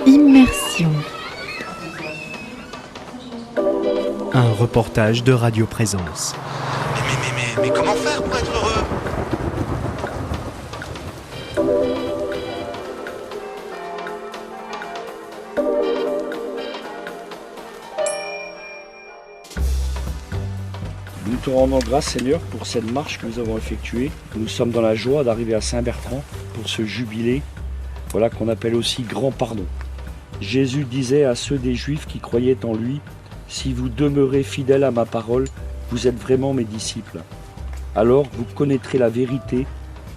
Immersion. Un reportage de Radio Présence. Mais comment faire pour être heureux ? Nous te rendons grâce, Seigneur, pour cette marche que nous avons effectuée. Nous sommes dans la joie d'arriver à Saint-Bertrand pour ce jubilé, voilà qu'on appelle aussi grand pardon. Jésus disait à ceux des Juifs qui croyaient en lui, « Si vous demeurez fidèles à ma parole, vous êtes vraiment mes disciples. Alors vous connaîtrez la vérité,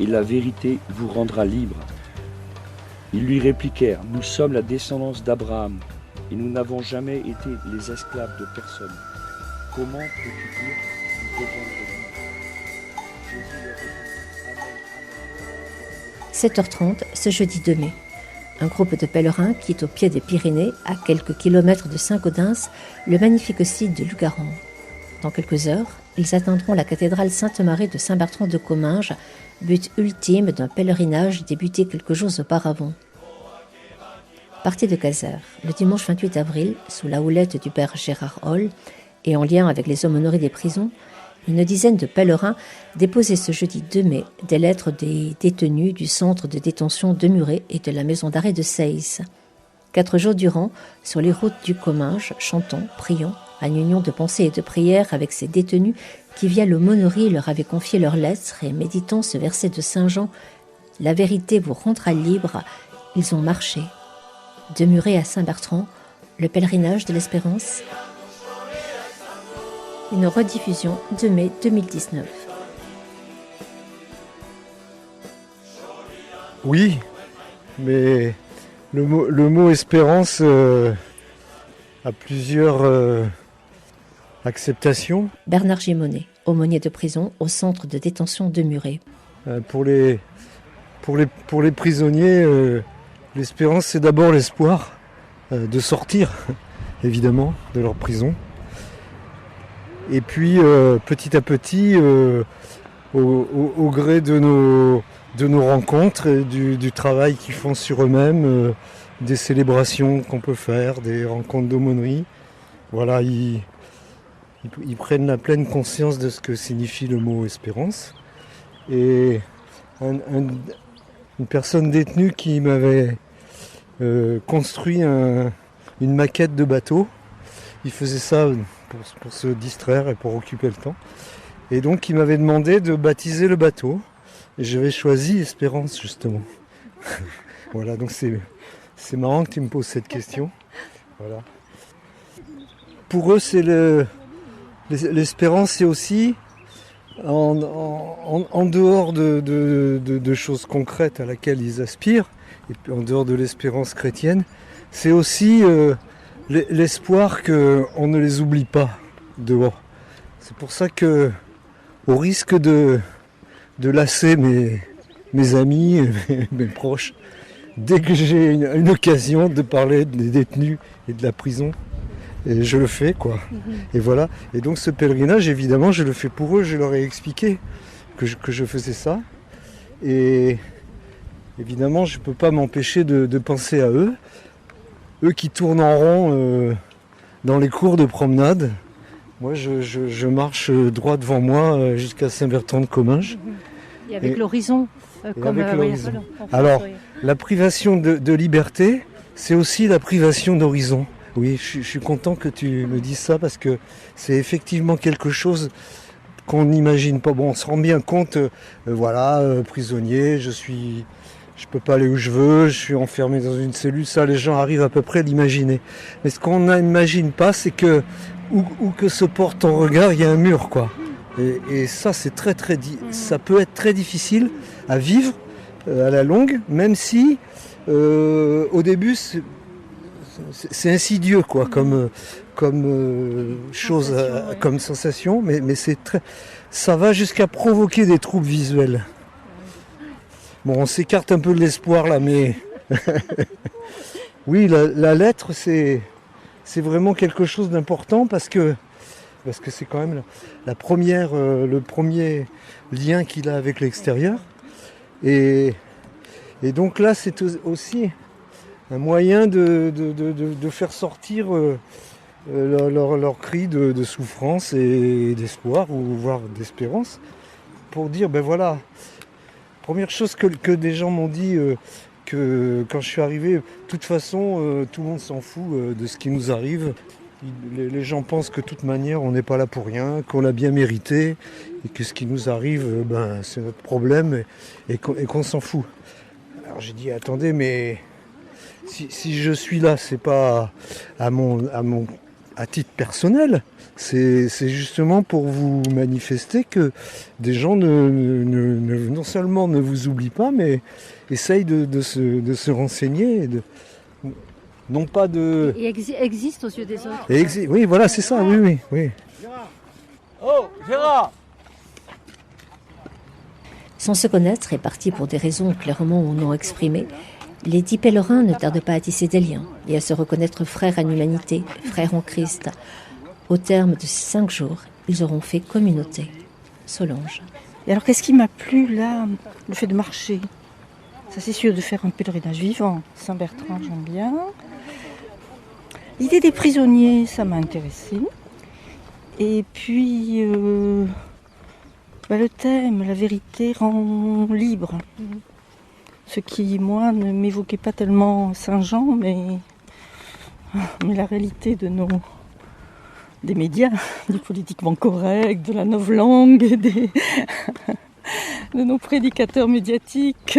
et la vérité vous rendra libre. » Ils lui répliquèrent, « Nous sommes la descendance d'Abraham, et nous n'avons jamais été les esclaves de personne. Comment peux-tu dire, nous devons libres ?» Jésus leur répondit, Amen, 7h30, ce jeudi 2 mai. Un groupe de pèlerins quitte au pied des Pyrénées, à quelques kilomètres de Saint-Gaudens, le magnifique site de Lugaron. Dans quelques heures, ils atteindront la cathédrale Sainte-Marie de Saint-Bertrand de Comminges, but ultime d'un pèlerinage débuté quelques jours auparavant. Parti de Caser, le dimanche 28 avril, sous la houlette du père Gérard Holl, et en lien avec les aumôneries des prisons, une dizaine de pèlerins déposaient ce jeudi 2 mai des lettres des détenus du centre de détention de Muret et de la maison d'arrêt de Seyss. 4 jours durant, sur les routes du Comminges, chantons, prions, en union de pensée et de prière avec ces détenus qui, via l'aumônerie, leur avaient confié leurs lettres et méditant ce verset de Saint Jean, « La vérité vous rendra libre », ils ont marché. De Muret à Saint-Bertrand, le pèlerinage de l'Espérance. Une rediffusion de mai 2019. Oui, mais le mot espérance a plusieurs acceptations. Bernard Gimonet, aumônier de prison au centre de détention de Muret. Pour les prisonniers, l'espérance, c'est d'abord l'espoir de sortir, évidemment, de leur prison. Et puis, petit à petit, au gré de nos rencontres et du travail qu'ils font sur eux-mêmes, des célébrations qu'on peut faire, des rencontres d'aumônerie, voilà, ils prennent la pleine conscience de ce que signifie le mot espérance. Et une personne détenue qui m'avait construit une maquette de bateau, il faisait ça pour se distraire et pour occuper le temps. Et donc il m'avait demandé de baptiser le bateau. Et j'avais choisi Espérance justement. Voilà, donc c'est marrant que tu me poses cette question. Voilà. Pour eux, c'est l'espérance, c'est aussi en dehors de choses concrètes à laquelle ils aspirent, et puis en dehors de l'espérance chrétienne, c'est aussi l'espoir qu'on ne les oublie pas dehors. C'est pour ça que, au risque de lasser mes amis, mes proches, dès que j'ai une occasion de parler des détenus et de la prison, et je le fais, quoi. Et voilà. Et donc ce pèlerinage, évidemment, je le fais pour eux. Je leur ai expliqué que je faisais ça. Et évidemment, je ne peux pas m'empêcher de penser à eux. Eux qui tournent en rond dans les cours de promenade. Moi, je marche droit devant moi jusqu'à Saint-Bertrand de Comminges. Et avec l'horizon. L'horizon. Alors, la privation de liberté, c'est aussi la privation d'horizon. Oui, je suis content que tu me dises ça parce que c'est effectivement quelque chose qu'on n'imagine pas. Bon, on se rend bien compte, prisonnier, je peux pas aller où je veux, je suis enfermé dans une cellule, ça les gens arrivent à peu près à l'imaginer. Mais ce qu'on n'imagine pas, c'est que où que se porte ton regard, il y a un mur, quoi. Et ça, c'est ça peut être très difficile à vivre à la longue, même si au début c'est insidieux, quoi, comme chose, comme sensation, mais ça va jusqu'à provoquer des troubles visuels. Bon, on s'écarte un peu de l'espoir là, mais oui, la lettre, c'est vraiment quelque chose d'important parce que c'est quand même le premier lien qu'il a avec l'extérieur. Et donc là, c'est aussi un moyen de faire sortir leur cri de souffrance et d'espoir, ou voire d'espérance, pour dire, ben voilà, première chose que des gens m'ont dit, que quand je suis arrivé, de toute façon, tout le monde s'en fout de ce qui nous arrive. Les gens pensent que de toute manière, on n'est pas là pour rien, qu'on l'a bien mérité, et que ce qui nous arrive, c'est notre problème, et qu'on s'en fout. Alors j'ai dit, attendez, mais si je suis là, c'est pas à titre personnel, c'est justement pour vous manifester que des gens non seulement ne vous oublient pas, mais essayent de se renseigner, non pas de... Et existe aux yeux des autres. Oui, voilà, c'est ça, oui. Oh, Gérard! Sans se connaître et partis pour des raisons clairement ou non exprimées, les 10 pèlerins ne tardent pas à tisser des liens et à se reconnaître frères en humanité, frères en Christ. Au terme de 5 jours, ils auront fait communauté. Solange. Et alors, qu'est-ce qui m'a plu là? Le fait de marcher. Ça, c'est sûr, de faire un pèlerinage vivant. Saint-Bertrand, j'aime bien. L'idée des prisonniers, ça m'a intéressée. Et puis, le thème, la vérité rend libre. Ce qui, moi, ne m'évoquait pas tellement Saint-Jean, mais la réalité des médias, du politiquement correct, de la novlangue, de nos prédicateurs médiatiques.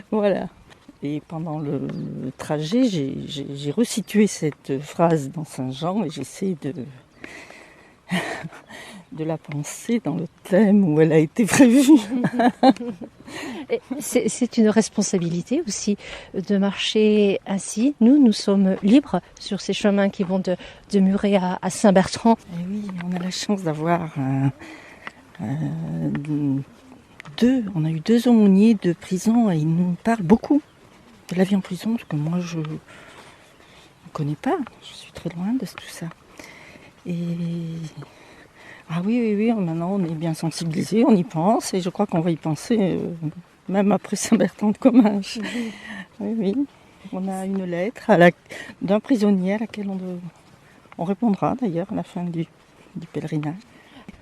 Voilà. Et pendant le trajet, j'ai resitué cette phrase dans Saint-Jean et j'essaie de la penser dans le thème où elle a été prévue. C'est une responsabilité aussi de marcher ainsi. Nous sommes libres sur ces chemins qui vont de Muret à Saint-Bertrand. Et oui, on a la chance d'avoir on a eu 2 aumôniers de prison et ils nous parlent beaucoup de la vie en prison, parce que moi je ne connais pas, je suis très loin de tout ça. Et ah oui, maintenant on est bien sensibilisés, on y pense, et je crois qu'on va y penser même après Saint-Bertrand de Comminges. Oui, on a une lettre d'un prisonnier à laquelle on répondra d'ailleurs à la fin du pèlerinage.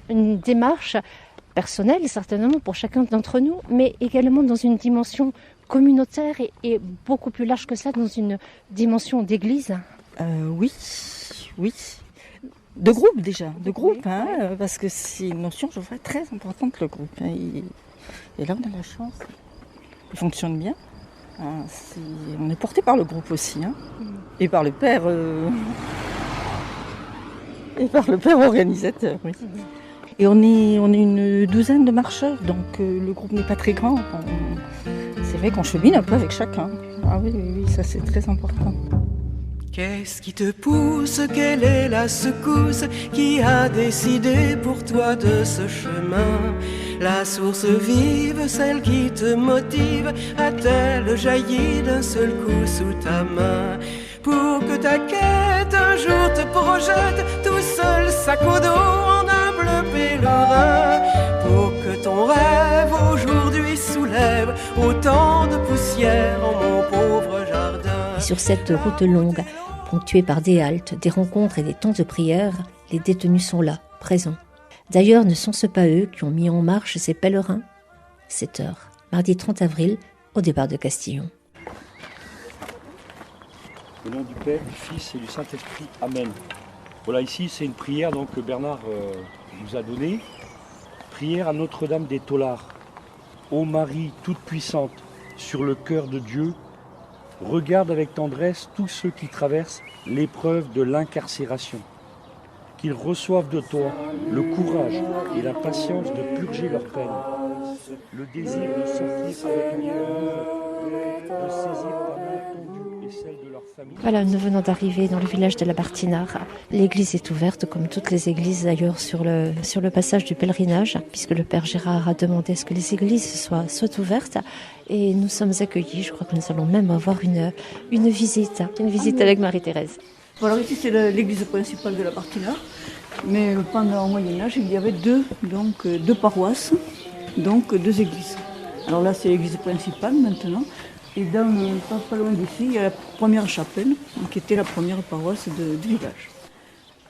Une démarche personnelle certainement pour chacun d'entre nous, mais également dans une dimension communautaire et beaucoup plus large que ça, dans une dimension d'église. Oui. De groupe déjà, parce que c'est une notion, je vois, très importante, le groupe. Et là, on a la chance. Il fonctionne bien. On est porté par le groupe aussi, et par le père, organisateur. Oui. Et on est une douzaine de marcheurs, donc le groupe n'est pas très grand. C'est vrai qu'on chemine un peu avec chacun. Ah oui, ça c'est très important. Qu'est-ce qui te pousse? Quelle est la secousse qui a décidé pour toi de ce chemin? La source vive, celle qui te motive, a-t-elle jailli d'un seul coup sous ta main? Pour que ta quête un jour te projette tout seul, sac au dos, en humble pèlerin. Pour que ton rêve aujourd'hui soulève autant de poussière en mon pauvre jardin. Et sur cette route longue, ponctuée par des haltes, des rencontres et des temps de prière, les détenus sont là, présents. D'ailleurs, ne sont-ce pas eux qui ont mis en marche ces pèlerins? 7h, mardi 30 avril, au départ de Castillon. Au nom du Père, du Fils et du Saint-Esprit. Amen. Voilà, ici, c'est une prière donc, que Bernard nous a donnée. Prière à Notre-Dame des Taulards. Ô Marie toute puissante, sur le cœur de Dieu, regarde avec tendresse tous ceux qui traversent l'épreuve de l'incarcération. Qu'ils reçoivent de toi le courage et la patience de purger leurs peines, le désir de sortir avec un de saisir ta main tendue et celle de leur famille. Voilà, nous venons d'arriver dans le village de la Bartinard. L'église est ouverte, comme toutes les églises d'ailleurs, sur le passage du pèlerinage, puisque le Père Gérard a demandé à ce que les églises soient ouvertes. Et nous sommes accueillis, je crois que nous allons même avoir une visite avec Marie-Thérèse. Alors ici c'est l'église principale de la Bartinard, mais pendant le Moyen-Âge il y avait deux paroisses, donc 2 églises. Alors là c'est l'église principale maintenant, Et pas loin d'ici, il y a la première chapelle, qui était la première paroisse du village.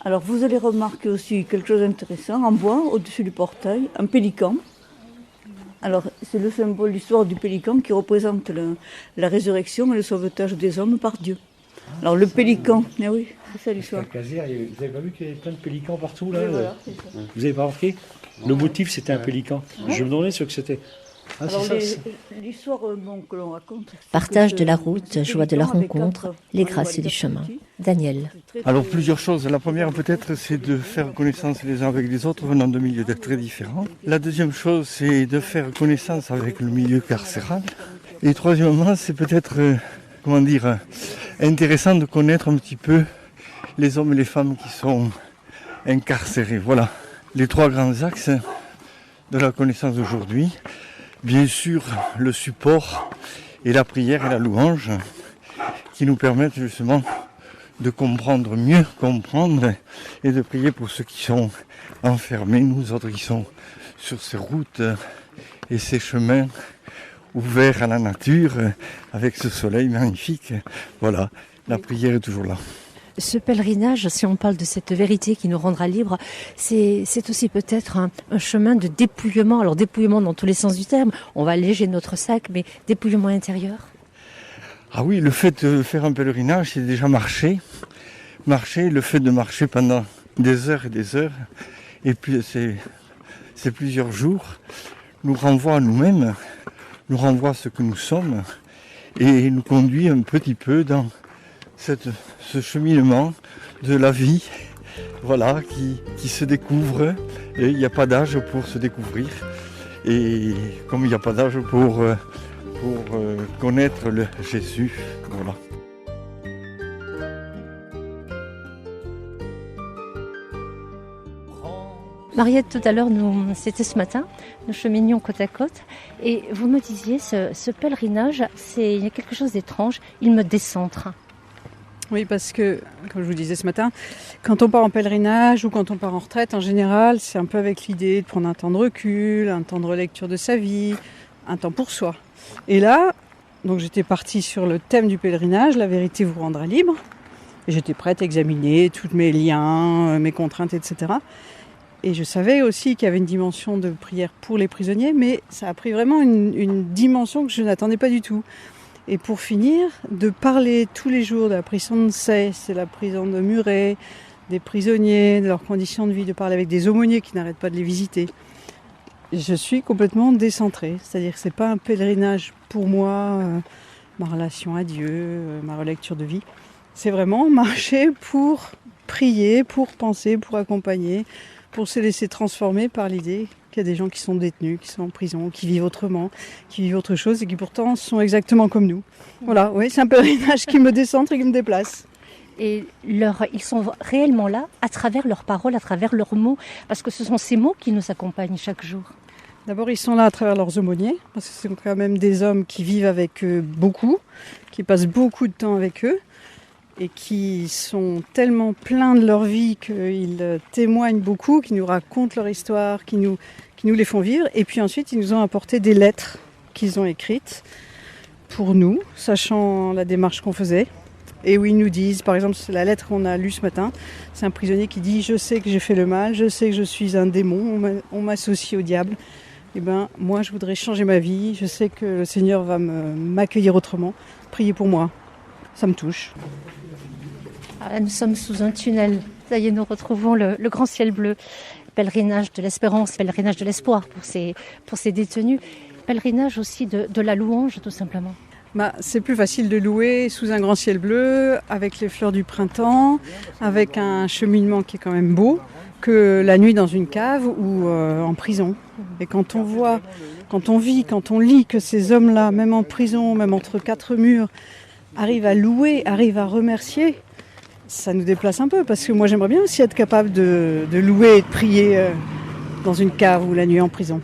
Alors vous allez remarquer aussi quelque chose d'intéressant, en bois, au-dessus du portail, un pélican. Alors c'est le symbole de l'histoire du pélican qui représente la résurrection et le sauvetage des hommes par Dieu. Alors le pélican, eh oui, c'est ça l'histoire. Vous avez pas vu qu'il y avait plein de pélicans partout là, Voilà, c'est ça. Vous avez pas remarqué? Le motif c'était un pélican. Je me demandais ce que c'était. Ah, Alors c'est ça, l'histoire que l'on raconte... Partage de la route, joie de la rencontre, les grâces du chemin. Daniel. Alors plusieurs choses. La première peut-être c'est de faire connaissance les uns avec les autres venant de milieux très différents. La deuxième chose c'est de faire connaissance avec le milieu carcéral. Et troisièmement c'est peut-être, intéressant de connaître un petit peu les hommes et les femmes qui sont incarcérés. Voilà les trois grands axes de la connaissance d'aujourd'hui. Bien sûr, le support et la prière et la louange qui nous permettent justement de mieux comprendre et de prier pour ceux qui sont enfermés, nous autres qui sont sur ces routes et ces chemins ouverts à la nature avec ce soleil magnifique. Voilà, la prière est toujours là. Ce pèlerinage, si on parle de cette vérité qui nous rendra libres, c'est aussi peut-être un chemin de dépouillement. Alors dépouillement dans tous les sens du terme, on va alléger notre sac, mais dépouillement intérieur. Ah oui, le fait de faire un pèlerinage, c'est déjà marcher. Le fait de marcher pendant des heures et des heures, et puis c'est plusieurs jours, nous renvoie à nous-mêmes, nous renvoie à ce que nous sommes, et nous conduit un petit peu dans ce cheminement de la vie, voilà, qui se découvre. Et il n'y a pas d'âge pour se découvrir. Et comme il n'y a pas d'âge pour connaître le Jésus, voilà. Mariette, tout à l'heure, c'était ce matin, nous cheminions côte à côte, et vous me disiez, ce pèlerinage, il y a quelque chose d'étrange, il me décentre. Oui, parce que, comme je vous disais ce matin, quand on part en pèlerinage ou quand on part en retraite, en général, c'est un peu avec l'idée de prendre un temps de recul, un temps de relecture de sa vie, un temps pour soi. Et là, donc j'étais partie sur le thème du pèlerinage, la vérité vous rendra libre. Et j'étais prête à examiner tous mes liens, mes contraintes, etc. Et je savais aussi qu'il y avait une dimension de prière pour les prisonniers, mais ça a pris vraiment une dimension que je n'attendais pas du tout. Et pour finir, de parler tous les jours de la prison de Sey, c'est la prison de Muret, des prisonniers, de leurs conditions de vie, de parler avec des aumôniers qui n'arrêtent pas de les visiter. Je suis complètement décentrée, c'est-à-dire que ce n'est pas un pèlerinage pour moi, ma relation à Dieu, ma relecture de vie. C'est vraiment marcher pour prier, pour penser, pour accompagner, pour se laisser transformer par l'idée qu'il y a des gens qui sont détenus, qui sont en prison, qui vivent autrement, qui vivent autre chose et qui pourtant sont exactement comme nous. Voilà, oui, c'est un pèlerinage qui me décentre et qui me déplace. Et ils sont réellement là à travers leurs paroles, à travers leurs mots, parce que ce sont ces mots qui nous accompagnent chaque jour. D'abord, ils sont là à travers leurs aumôniers, parce que ce sont quand même des hommes qui vivent avec eux beaucoup, qui passent beaucoup de temps avec eux, et qui sont tellement pleins de leur vie qu'ils témoignent beaucoup, qui nous racontent leur histoire, qui nous les font vivre. Et puis ensuite, ils nous ont apporté des lettres qu'ils ont écrites pour nous, sachant la démarche qu'on faisait. Et où ils nous disent, par exemple, c'est la lettre qu'on a lue ce matin, c'est un prisonnier qui dit « Je sais que j'ai fait le mal, je sais que je suis un démon, on m'associe au diable. Eh ben, moi, je voudrais changer ma vie, je sais que le Seigneur va m'accueillir autrement. Priez pour moi. » Ça me touche. Nous sommes sous un tunnel. Ça y est, nous retrouvons le grand ciel bleu. Pèlerinage de l'espérance, pèlerinage de l'espoir pour ces détenus. Pèlerinage aussi de la louange, tout simplement. C'est plus facile de louer sous un grand ciel bleu, avec les fleurs du printemps, avec un cheminement qui est quand même beau, que la nuit dans une cave ou en prison. Et quand on voit, quand on vit, quand on lit que ces hommes-là, même en prison, même entre quatre murs, arrivent à louer, arrivent à remercier, ça nous déplace un peu, parce que moi j'aimerais bien aussi être capable de louer et de prier dans une cave ou la nuit en prison.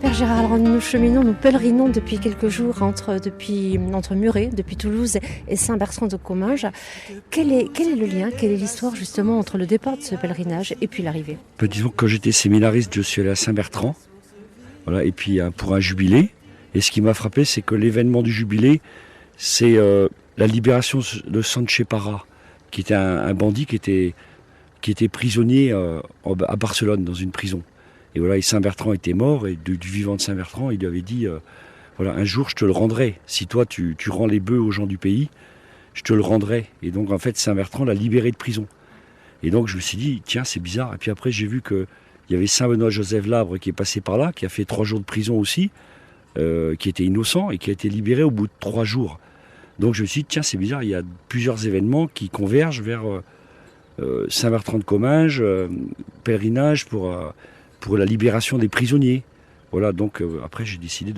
Père Gérard, alors nous cheminons, nous pèlerinons depuis quelques jours entre Muret, depuis Toulouse et Saint-Bertrand de Comminges. Quel est le lien, quelle est l'histoire justement entre le départ de ce pèlerinage et puis l'arrivée ? Disons que quand j'étais séminariste, je suis allé à Saint-Bertrand. Voilà, et puis pour un jubilé. Et ce qui m'a frappé, c'est que l'événement du jubilé, c'est la libération de Sanche Para, qui était un bandit qui était prisonnier à Barcelone, dans une prison. Et voilà, et Saint-Bertrand était mort, et du vivant de Saint-Bertrand, il lui avait dit voilà, un jour je te le rendrai. Si toi tu rends les bœufs aux gens du pays, je te le rendrai. Et donc en fait, Saint-Bertrand l'a libéré de prison. Et donc je me suis dit, tiens, c'est bizarre. Et puis après, j'ai vu qu'il y avait Saint-Benoît-Joseph Labre qui est passé par là, qui a fait 3 jours de prison aussi, qui était innocent et qui a été libéré au bout de 3 jours. Donc je me suis dit, tiens, c'est bizarre, il y a plusieurs événements qui convergent vers Saint-Bertrand de Comminges, pèlerinage pour la libération des prisonniers. Voilà, donc après j'ai décidé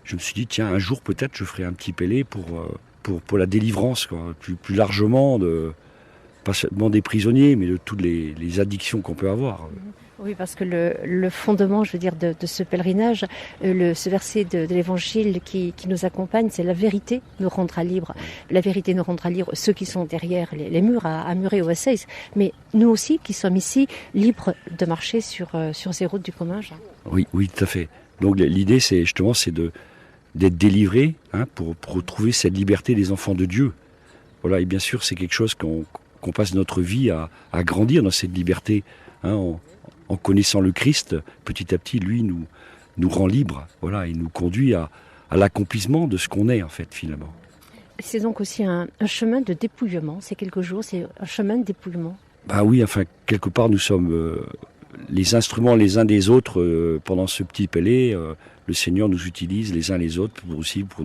je me suis dit, tiens, un jour peut-être je ferai un petit pélé pour la délivrance, quoi, plus largement, pas seulement des prisonniers, mais de toutes les addictions qu'on peut avoir. Oui, parce que le fondement, je veux dire, de ce pèlerinage, ce verset de l'évangile qui nous accompagne, c'est la vérité nous rendra libres. La vérité nous rendra libres, ceux qui sont derrière les murs à Muret-Ossèze, mais nous aussi qui sommes ici, libres de marcher sur ces routes du Comminges. Oui, tout à fait. Donc l'idée, c'est justement d'être délivrés, hein, pour retrouver cette liberté des enfants de Dieu. Voilà, et bien sûr, c'est quelque chose qu'on passe notre vie à grandir dans cette liberté, hein, en connaissant le Christ. Petit à petit, lui nous rend libres, voilà, et nous conduit à l'accomplissement de ce qu'on est, en fait, finalement. C'est donc aussi un chemin de dépouillement, c'est quelques jours, c'est un chemin de dépouillement. Bah oui, enfin, quelque part, nous sommes les instruments les uns des autres pendant ce petit pélé. Le Seigneur nous utilise les uns les autres pour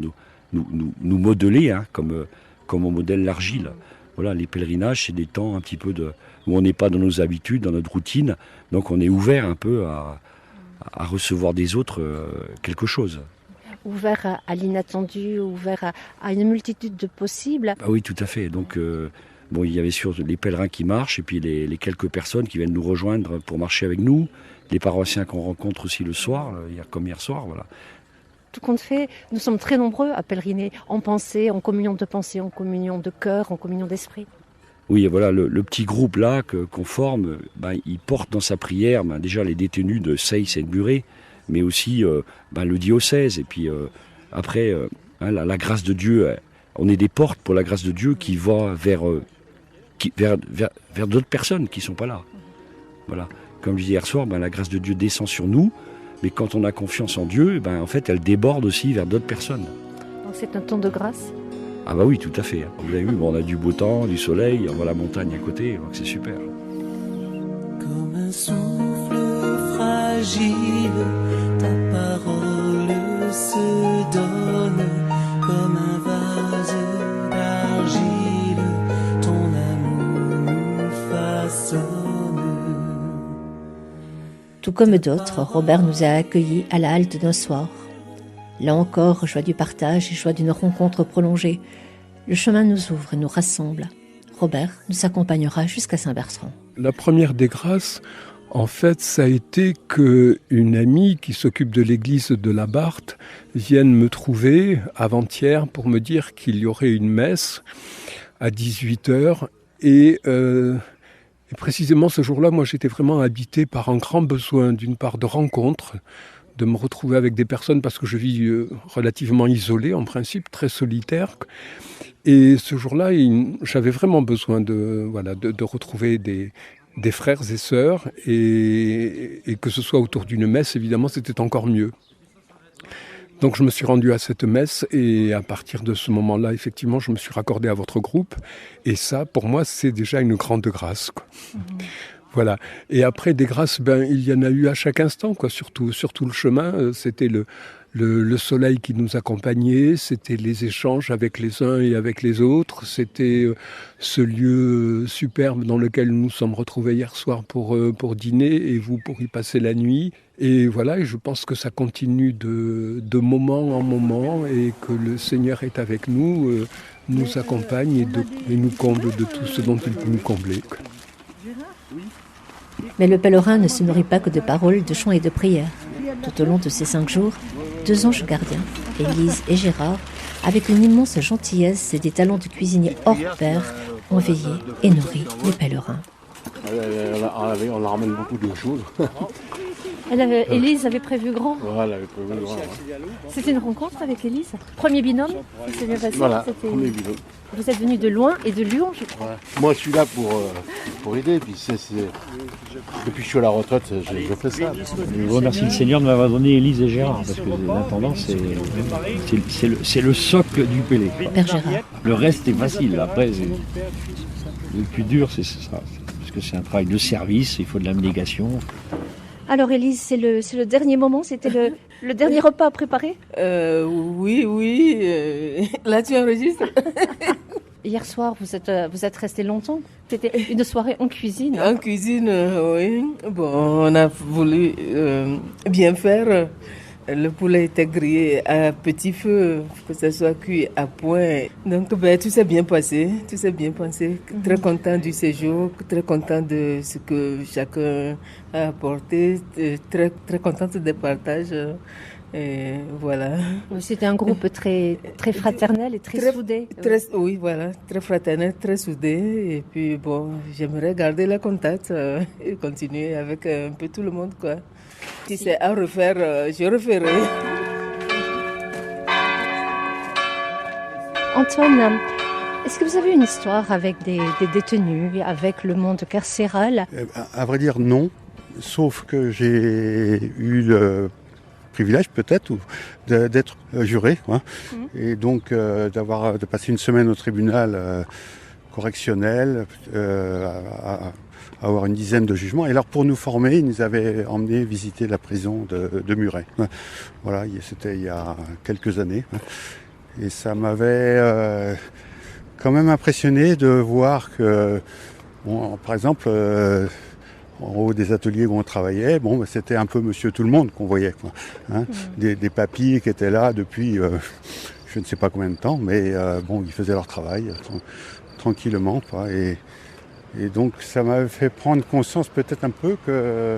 nous modeler, hein, comme on modèle l'argile. Voilà, les pèlerinages, c'est des temps un petit peu où on n'est pas dans nos habitudes, dans notre routine, donc on est ouvert un peu à recevoir des autres quelque chose. Ouvert à l'inattendu, ouvert à une multitude de possibles. Ah oui, tout à fait. Donc, il y avait surtout les pèlerins qui marchent, et puis les quelques personnes qui viennent nous rejoindre pour marcher avec nous, les paroissiens qu'on rencontre aussi le soir, comme hier soir, voilà. Tout compte fait, nous sommes très nombreux à pèleriner, en pensée, en communion de cœur, en communion d'esprit. Oui, voilà, le petit groupe là qu'on forme, il porte dans sa prière déjà les détenus de Seyss et de Muret, mais aussi le diocèse. Et puis après, la grâce de Dieu, on est des portes pour la grâce de Dieu qui va vers d'autres personnes qui ne sont pas là. Voilà. Comme je disais hier soir, la grâce de Dieu descend sur nous, mais quand on a confiance en Dieu, en fait, elle déborde aussi vers d'autres personnes. Donc c'est un temps de grâce ? Ah bah oui, tout à fait. Vous avez vu, on a du beau temps, du soleil, on voit la montagne à côté, donc c'est super. Comme un souffle fragile, ta parole se donne, comme un vase d'argile, ton amour nous façonne. Tout comme d'autres, Robert nous a accueillis à la halte d'un soir. Là encore, joie du partage et joie d'une rencontre prolongée. Le chemin nous ouvre et nous rassemble. Robert nous accompagnera jusqu'à Saint-Bertrand. La première des grâces, en fait, ça a été qu'une amie qui s'occupe de l'église de la Barthe vienne me trouver avant-hier pour me dire qu'il y aurait une messe à 18h. Et précisément ce jour-là, moi j'étais vraiment habité par un grand besoin, d'une part de rencontre, de me retrouver avec des personnes parce que je vis relativement isolé en principe, très solitaire. Et ce jour-là, j'avais vraiment besoin de retrouver des frères et sœurs et que ce soit autour d'une messe, évidemment, c'était encore mieux. Donc je me suis rendu à cette messe et à partir de ce moment-là, effectivement, je me suis raccordé à votre groupe. Et ça, pour moi, c'est déjà une grande grâce, quoi. Voilà. Et après, des grâces, il y en a eu à chaque instant, quoi. Surtout le chemin, c'était le soleil qui nous accompagnait, c'était les échanges avec les uns et avec les autres, c'était ce lieu superbe dans lequel nous nous sommes retrouvés hier soir pour dîner et vous pour y passer la nuit. Et voilà, et je pense que ça continue de moment en moment et que le Seigneur est avec nous, nous accompagne et nous comble de tout ce dont il peut nous combler. Mais le pèlerin ne se nourrit pas que de paroles, de chants et de prières. Tout au long de ces 5 jours, 2 anges gardiens, Élise et Gérard, avec une immense gentillesse et des talents de cuisinier hors pair, ont veillé et nourri les pèlerins. On ramène beaucoup de choses. Élise avait prévu grand. Voilà, elle avait prévu grand. C'était une rencontre avec Élise. Premier binôme, ça s'est bien passé. Voilà, premier binôme. Vous êtes venu de loin et de Lyon, je crois. Ouais. Moi, je suis là pour aider. Puis depuis que je suis à la retraite, je fais ça. Je remercie le Seigneur de m'avoir donné Élise et Gérard, parce que l'intendant, c'est le socle du Pélé. Père Gérard. Le reste est facile. Après, le plus dur, c'est ça. Parce que c'est un travail de service, il faut de l'abnégation. Alors Élise, c'est le dernier moment, c'était le dernier repas à préparer? Oui. Là, tu enregistres. Hier soir, vous êtes resté longtemps. C'était une soirée en cuisine. En cuisine, oui. Bon, on a voulu bien faire. Le poulet était grillé à petit feu, que ça soit cuit à point. Donc, tout s'est bien passé. Très content du séjour, très content de ce que chacun a apporté, très, très contente des partages. Et voilà. C'était un groupe très, très fraternel et très soudé. Oui, voilà, très fraternel, très soudé. Et puis bon, j'aimerais garder le contact et continuer avec un peu tout le monde, quoi. Si c'est à refaire, je referai. Antoine, est-ce que vous avez une histoire avec des détenus, avec le monde carcéral? À vrai dire, non. Sauf que j'ai eu le privilège peut-être d'être juré, quoi. Et donc de passer une semaine au tribunal correctionnel, avoir une dizaine de jugements. Et alors pour nous former, ils nous avaient emmenés visiter la prison de Muret. Voilà, c'était il y a quelques années. Et ça m'avait quand même impressionné de voir que, bon, par exemple, en haut des ateliers où on travaillait, c'était un peu Monsieur Tout-le-Monde qu'on voyait, quoi, hein. Des papis qui étaient là depuis je ne sais pas combien de temps, mais ils faisaient leur travail tranquillement, quoi. Et donc ça m'a fait prendre conscience peut-être un peu que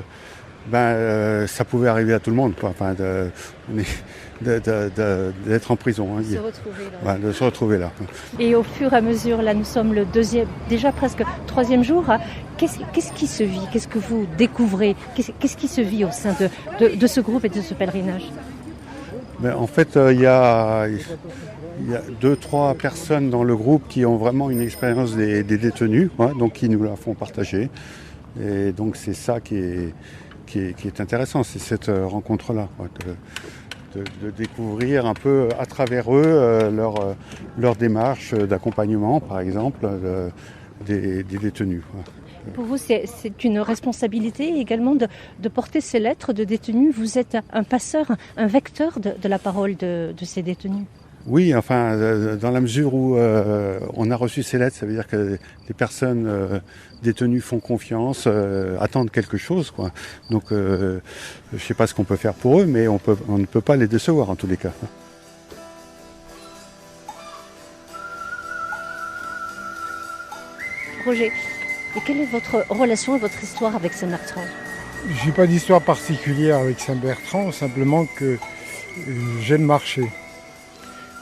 ça pouvait arriver à tout le monde, quoi. Enfin, d'être en prison. Hein. De se retrouver là. Et au fur et à mesure, là nous sommes le déjà presque 3e jour, qu'est-ce qui se vit? Qu'est-ce que vous découvrez? Qu'est-ce qui se vit au sein de ce groupe et de ce pèlerinage? En fait, il y a 2-3 personnes dans le groupe qui ont vraiment une expérience des détenus, quoi, donc qui nous la font partager. Et donc c'est ça qui est intéressant, c'est cette rencontre-là, quoi, de découvrir un peu à travers eux leur démarche d'accompagnement, par exemple, des détenus, quoi. Pour vous, c'est une responsabilité également de porter ces lettres de détenus. Vous êtes un passeur, un vecteur de la parole de ces détenus. Oui, enfin, dans la mesure où on a reçu ces lettres, ça veut dire que les personnes détenues font confiance, attendent quelque chose, quoi. Donc, je ne sais pas ce qu'on peut faire pour eux, mais on ne peut pas les décevoir en tous les cas. Roger, et quelle est votre relation et votre histoire avec Saint-Bertrand? Je n'ai pas d'histoire particulière avec Saint-Bertrand, simplement que j'aime marcher.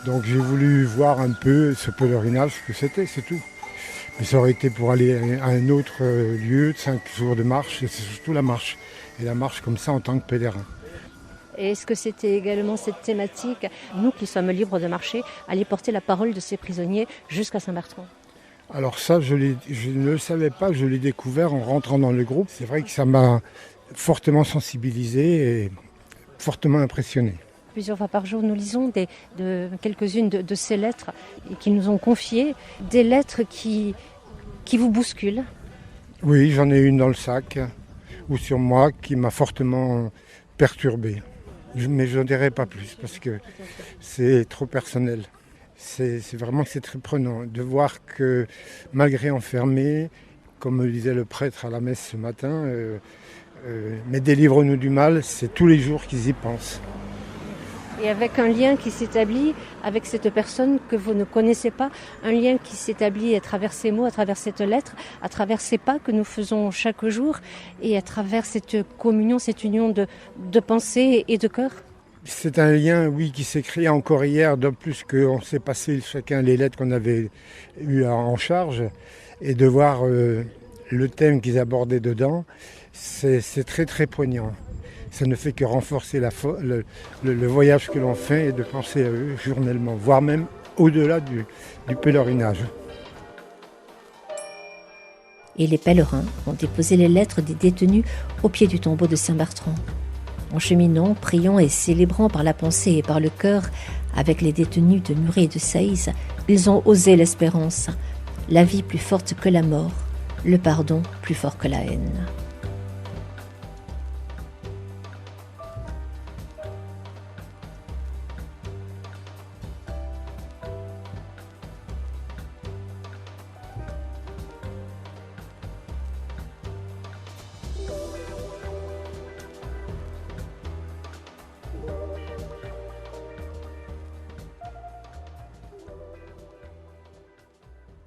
Donc j'ai voulu voir un peu ce pèlerinage, ce que c'était, c'est tout. Mais ça aurait été pour aller à un autre lieu, 5 jours de marche, et c'est surtout la marche. Et la marche comme ça en tant que pèlerin. Et est-ce que c'était également cette thématique, nous qui sommes libres de marcher, aller porter la parole de ces prisonniers jusqu'à Saint-Bertrand? Alors ça, je ne le savais pas, je l'ai découvert en rentrant dans le groupe. C'est vrai que ça m'a fortement sensibilisé et fortement impressionné. Plusieurs fois par jour, nous lisons quelques-unes de ces lettres qu'ils nous ont confiées, des lettres qui vous bousculent. Oui, j'en ai une dans le sac, ou sur moi, qui m'a fortement perturbé. Mais je n'en dirai pas plus, parce que c'est trop personnel. C'est très prenant de voir que, malgré enfermé, comme me disait le prêtre à la messe ce matin, mais délivre-nous du mal, c'est tous les jours qu'ils y pensent. Et avec un lien qui s'établit avec cette personne que vous ne connaissez pas, un lien qui s'établit à travers ces mots, à travers cette lettre, à travers ces pas que nous faisons chaque jour, et à travers cette communion, cette union de pensée et de cœur. C'est un lien, oui, qui s'est créé encore hier, de plus qu'on s'est passé chacun les lettres qu'on avait eues en charge, et de voir le thème qu'ils abordaient dedans, c'est très très poignant. ça ne fait que renforcer le voyage que l'on fait et de penser à eux journellement, voire même au-delà du pèlerinage. Et les pèlerins ont déposé les lettres des détenus au pied du tombeau de Saint-Bertrand. En cheminant, priant et célébrant par la pensée et par le cœur avec les détenus de Muret et de Saïs, ils ont osé l'espérance, la vie plus forte que la mort, le pardon plus fort que la haine.